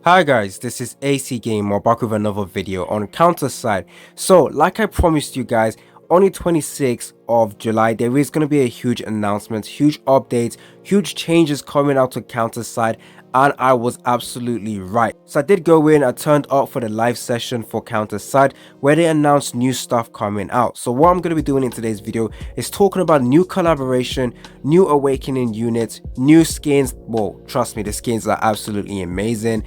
Hi guys, this is AC Gamer back with another video on COUNTERSIDE. So, like I promised you guys, on the 26th of July, there is going to be a huge announcement, huge updates, huge changes coming out to COUNTERSIDE, and I was absolutely right. So I did go in, I turned up for the live session for COUNTERSIDE where they announced new stuff coming out. So what I'm going to be doing in today's video is talking about new collaboration, new awakening units, new skins. Well, trust me, the skins are absolutely amazing.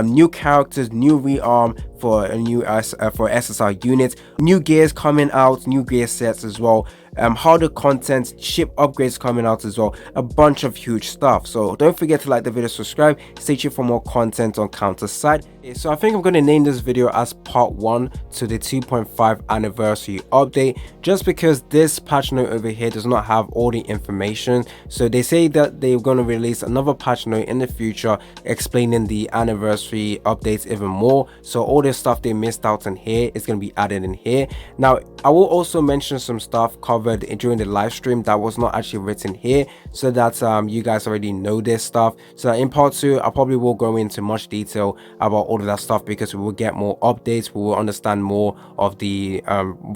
New characters, new rearm for a new for SSR units, new gears coming out, new gear sets as well, harder content, ship upgrades coming out as well, a bunch of huge stuff. So don't forget to like the video, subscribe, stay tuned for more content on COUNTERSIDE. So I think I'm going to name this video as part 1 to the 2.5 anniversary update, just because this patch note over here does not have all the information. So they say that they're going to release another patch note in the future explaining the anniversary updates even more. So all this stuff they missed out in here is going to be added in here. Now I will also mention some stuff covered during the live stream that was not actually written here, so that you guys already know this stuff. So in part 2 I probably will go into much detail about all of that stuff, because we will get more updates, we will understand more of the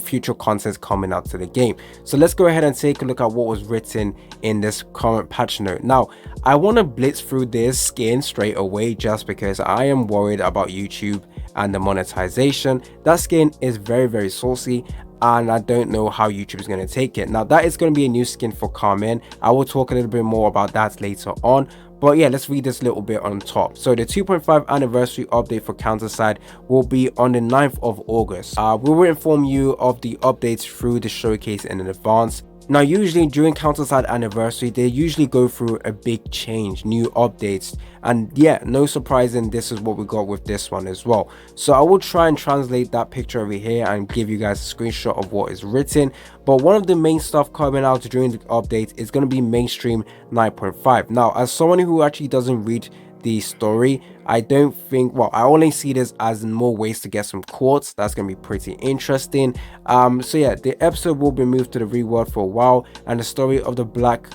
future content coming out to the game. So let's go ahead and take a look at what was written in this current patch note. Now I want to blitz through this skin straight away, just because I am worried about YouTube and the monetization. That skin is very saucy, and I don't know how YouTube is going to take it. Now that is going to be a new skin for Carmen. I will talk a little bit more about that later on, but yeah, let's read this little bit on top. So the 2.5 anniversary update for COUNTERSIDE will be on the 9th of August. We will inform you of the updates through the showcase in advance. Now usually during COUNTERSIDE anniversary, they usually go through a big change, new updates, and yeah, no surprising, this is what we got with this one as well. So I will try and translate that picture over here and give you guys a screenshot of what is written. But one of the main stuff coming out during the update is going to be mainstream 9.5. Now as someone who actually doesn't read the story, I don't think, well, I only see this as more ways to get some quartz. That's gonna be pretty interesting. So yeah, the episode will be moved to the real world for a while, and the story of the Black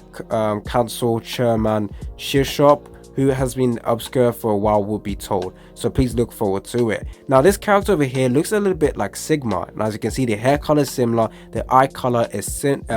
Council chairman Shishop, who has been obscure for a while, will be told. So please look forward to it. Now this character over here looks a little bit like Sigma, and as you can see, the hair color is similar, the eye color is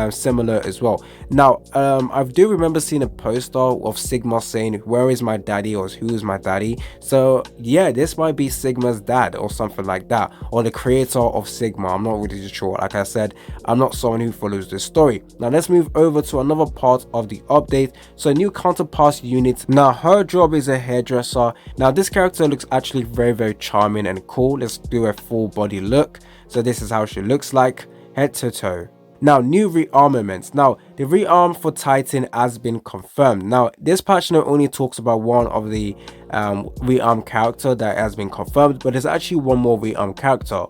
similar as well. Now I do remember seeing a poster of Sigma saying, "Where is my daddy?" or "Who is my daddy?" So yeah, this might be Sigma's dad or something like that, or the creator of Sigma. I'm not really sure. Like I said, I'm not someone who follows the story. Now let's move over to another part of the update. So a new counterpart unit. Now her job is a hairdresser. Now this character looks actually very charming and cool. Let's do a full body look. So this is how she looks like, head to toe. Now new rearmaments. Now the rearm for Titan has been confirmed. Now this patch note only talks about one of the rearm character that has been confirmed, but there's actually one more rearm character.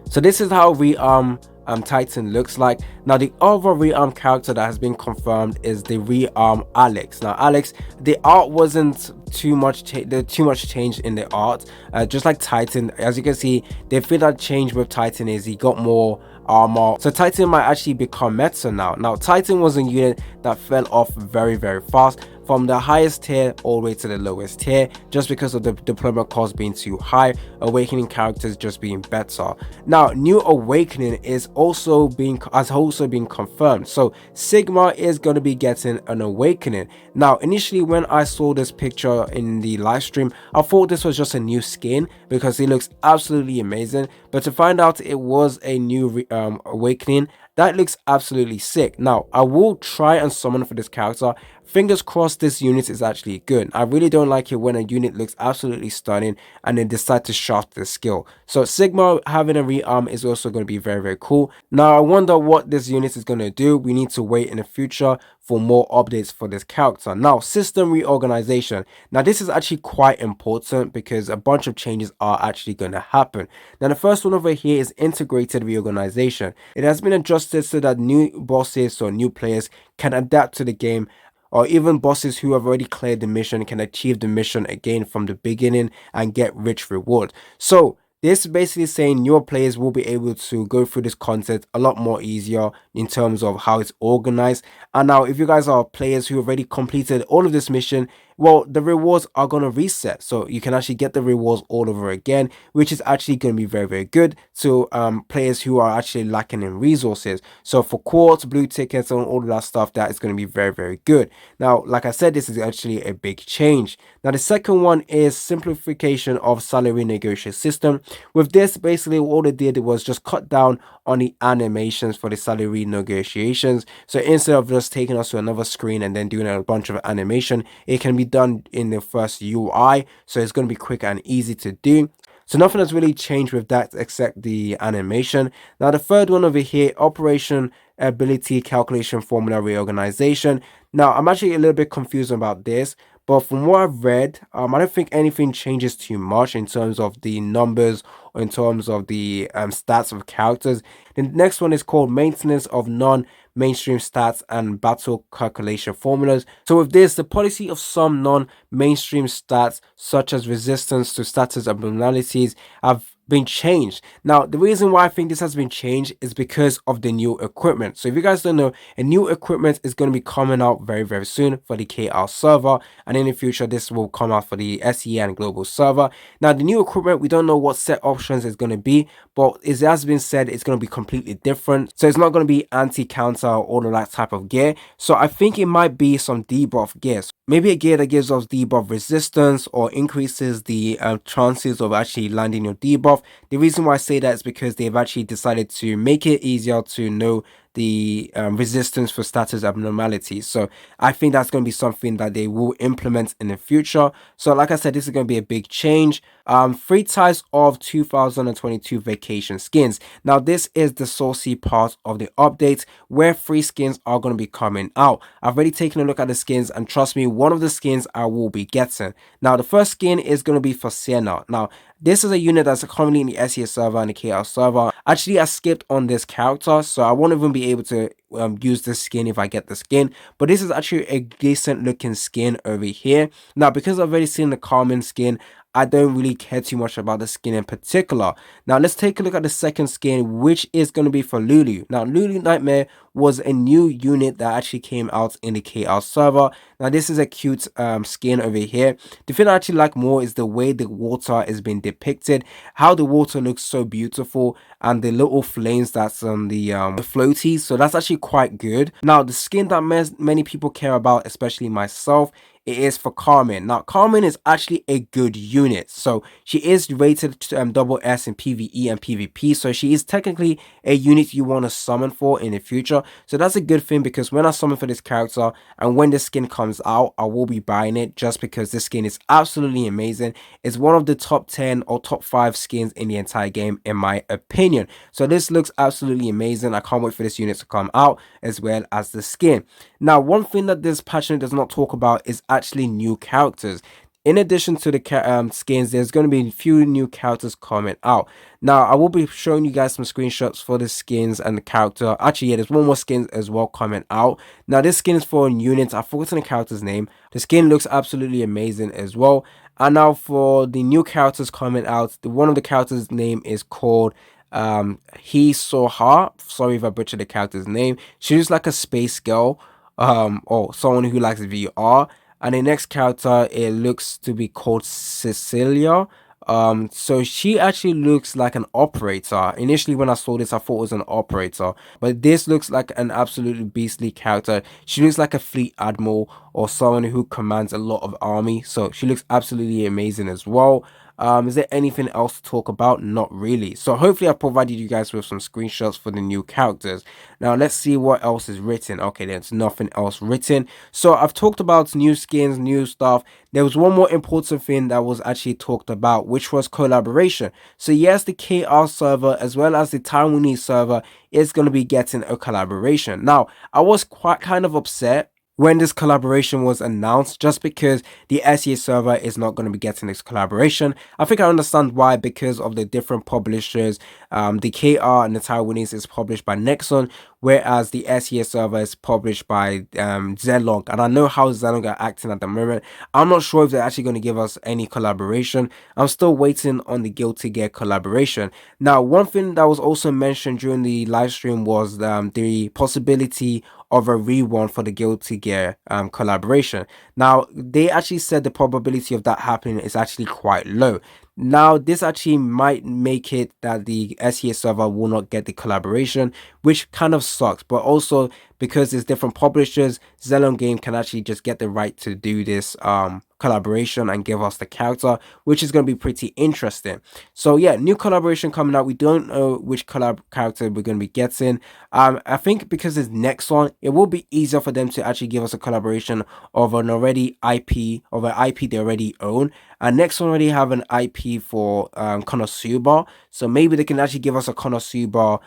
So this is how rearm Titan looks like. Now the other rearm character that has been confirmed is the rearm Alex. Now Alex, the art wasn't too much change in the art, just like Titan. As you can see, the thing that changed with Titan is he got more armor, so Titan might actually become meta now. Now Titan was a unit that fell off very fast, from the highest tier all the way to the lowest tier, just because of the deployment cost being too high, awakening characters just being better. Now new awakening has also been confirmed, so Sigma is going to be getting an awakening. Now initially when I saw this picture in the live stream, I thought this was just a new skin because it looks absolutely amazing, but to find out it was a new awakening, that looks absolutely sick. Now I will try and summon for this character. Fingers crossed this unit is actually good. I really don't like it when a unit looks absolutely stunning and then decide to shaft the skill. So Sigma having a rearm is also going to be very cool. Now I wonder what this unit is going to do. We need to wait in the future for more updates for this character. Now system reorganization. Now this is actually quite important because a bunch of changes are actually going to happen. Now the first one over here is integrated reorganization. It has been adjusted so that new bosses or new players can adapt to the game, or even bosses who have already cleared the mission can achieve the mission again from the beginning and get rich reward. So this is basically saying newer players will be able to go through this content a lot more easier in terms of how it's organized. And now if you guys are players who have already completed all of this mission well, the rewards are going to reset, so you can actually get the rewards all over again, which is actually going to be very, very good to players who are actually lacking in resources. So for quartz, blue tickets, and all of that stuff, that is going to be very, very good. Now, like I said, this is actually a big change. Now, the second one is simplification of salary negotiation system. With this, basically all they did was just cut down on the animations for the salary negotiations. So instead of just taking us to another screen and then doing a bunch of animation, it can be done in the first UI. So it's going to be quick and easy to do. So nothing has really changed with that except the animation. Now the third one over here, operation ability calculation formula reorganization. Now I'm actually a little bit confused about this, but from what I've read, I don't think anything changes too much in terms of the numbers or in terms of the stats of characters. The next one is called maintenance of non-mainstream stats and battle calculation formulas. So with this, the policy of some non-mainstream stats, such as resistance to status abnormalities, have been changed. Now, the reason why I think this has been changed is because of the new equipment. So if you guys don't know, a new equipment is going to be coming out very, very soon for the KR server, and in the future this will come out for the SE and global server. Now, the new equipment, we don't know what set options is going to be, but it has been said it's going to be completely different. So it's not going to be anti-counter or all of that type of gear. So I think it might be some debuff gears. Maybe a gear that gives us debuff resistance or increases the chances of actually landing your debuff. The reason why I say that is because they've actually decided to make it easier to know the resistance for status abnormalities. So I think that's going to be something that they will implement in the future. So like I said, this is going to be a big change. 3 types of 2022 vacation skins. Now this is the saucy part of the update where 3 skins are going to be coming out. I've already taken a look at the skins, and trust me, one of the skins I will be getting. Now the first skin is going to be for Sienna. Now this is a unit that's currently in the SES server and the KL server. Actually, I skipped on this character, so I won't even be able to use this skin if I get the skin. But this is actually a decent looking skin over here. Now, because I've already seen the common skin, I don't really care too much about the skin in particular. Now, let's take a look at the second skin, which is going to be for Lulu. Now, Lulu Nightmare was a new unit that actually came out in the KR server. Now, this is a cute skin over here. The thing I actually like more is the way the water is being depicted, how the water looks so beautiful, and the little flames that's on the floaties. So that's actually quite good. Now, the skin that many people care about, especially myself, it is for Carmen. Now, Carmen is actually a good unit. So she is rated double S in PvE and PvP. So she is technically a unit you want to summon for in the future. So that's a good thing, because when I summon for this character and when this skin comes out, I will be buying it just because this skin is absolutely amazing. It's one of the top 10 or top 5 skins in the entire game, in my opinion. So this looks absolutely amazing. I can't wait for this unit to come out, as well as the skin. Now, one thing that this patch note does not talk about is actually new characters. In addition to the skins, there's going to be a few new characters coming out. Now, I will be showing you guys some screenshots for the skins and the character. Actually, yeah, there's one more skin as well coming out. Now, this skin is for a unit. I've forgotten the character's name. The skin looks absolutely amazing as well. And now for the new characters coming out, one of the characters' name is called He Saw Her. Sorry if I butchered the character's name. She looks like a space girl, or someone who likes VR. And the next character, it looks to be called Cecilia. So she actually looks like an operator. Initially when I saw this, I thought it was an operator, but this looks like an absolutely beastly character. She looks like a fleet admiral or someone who commands a lot of army. So she looks absolutely amazing as well. Is there anything else to talk about? Not really. So hopefully I provided you guys with some screenshots for the new characters. Now let's see what else is written. Okay, there's nothing else written. So I've talked about new skins, new stuff. There was one more important thing that was actually talked about, which was collaboration. So yes, the KR server as well as the Taiwanese server is going to be getting a collaboration. Now, I was quite kind of upset when this collaboration was announced, just because the SEA server is not going to be getting this collaboration. I think I understand why, because of the different publishers. The KR and the Taiwanese is published by Nexon, whereas the SES server is published by Zedlong. And I know how Zedlong are acting at the moment. I'm not sure if they're actually going to give us any collaboration. I'm still waiting on the Guilty Gear collaboration. Now, one thing that was also mentioned during the live stream was the possibility of a rework for the Guilty Gear collaboration. Now, they actually said the probability of that happening is actually quite low. Now, this actually might make it that the SES server will not get the collaboration, which kind of sucks. But also, because it's different publishers, Zelon Game can actually just get the right to do this collaboration and give us the character, which is going to be pretty interesting. So yeah, new collaboration coming out. We don't know which character we're going to be getting. I think because it's Nexon, it will be easier for them to actually give us a collaboration of an already IP, of an IP they already own. And Nexon already have an IP for Konosuba, so maybe they can actually give us a Konosuba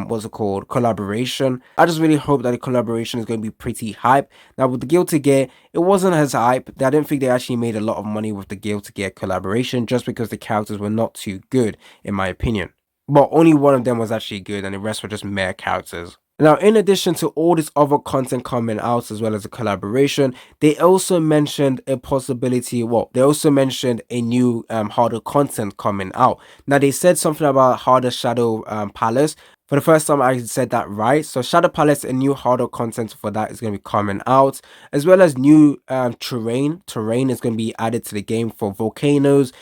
what's it called, collaboration. I just really hope that the collaboration is going to be pretty hype. Now with the Guilty Gear, it wasn't as hype. I didn't think they actually made a lot of money with the Guilty Gear collaboration, just because the characters were not too good in my opinion. But only one of them was actually good and the rest were just mere characters. Now, in addition to all this other content coming out, as well as a collaboration, they also mentioned a possibility. Well, they also mentioned a new harder content coming out. Now, they said something about harder Shadow Palace. For the first time, I said that right. So, Shadow Palace, a new harder content for that is going to be coming out, as well as new terrain. Terrain is going to be added to the game for volcanoes,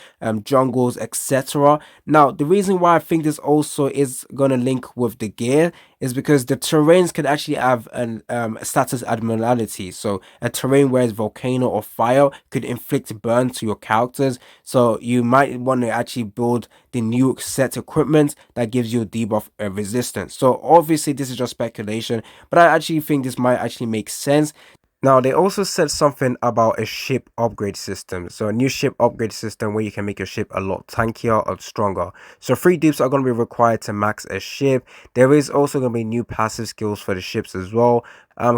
jungles, etc. Now, the reason why I think this also is going to link with the gear is because the terrains can actually have an status abnormality. So a terrain where it's volcano or fire could inflict burn to your characters. So you might want to actually build the new set equipment that gives you a debuff resistance. So obviously this is just speculation, but I actually think this might actually make sense. Now, they also said something about a ship upgrade system. So a new ship upgrade system where you can make your ship a lot tankier or stronger. So 3 dips are going to be required to max a ship. There is also going to be new passive skills for the ships as well.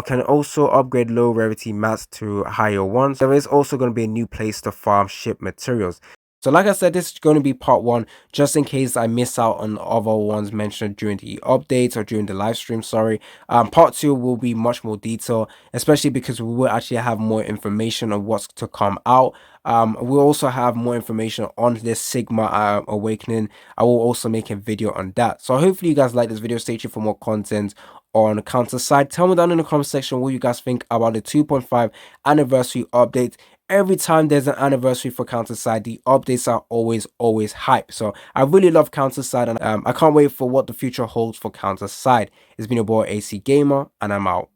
Can also upgrade low rarity mats to higher ones. There is also going to be a new place to farm ship materials. So like I said, this is going to be part 1, just in case I miss out on other ones mentioned during the updates or during the live stream, sorry. Part 2 will be much more detailed, especially because we will actually have more information on what's to come out. We'll also have more information on this Sigma Awakening. I will also make a video on that. So hopefully you guys like this video. Stay tuned for more content on Counterside. Tell me down in the comment section what you guys think about the 2.5 anniversary update. Every time there's an anniversary for Counterside, the updates are always hype. So I really love Counterside, and I can't wait for what the future holds for Counterside. It's been your boy AC Gamer, and I'm out.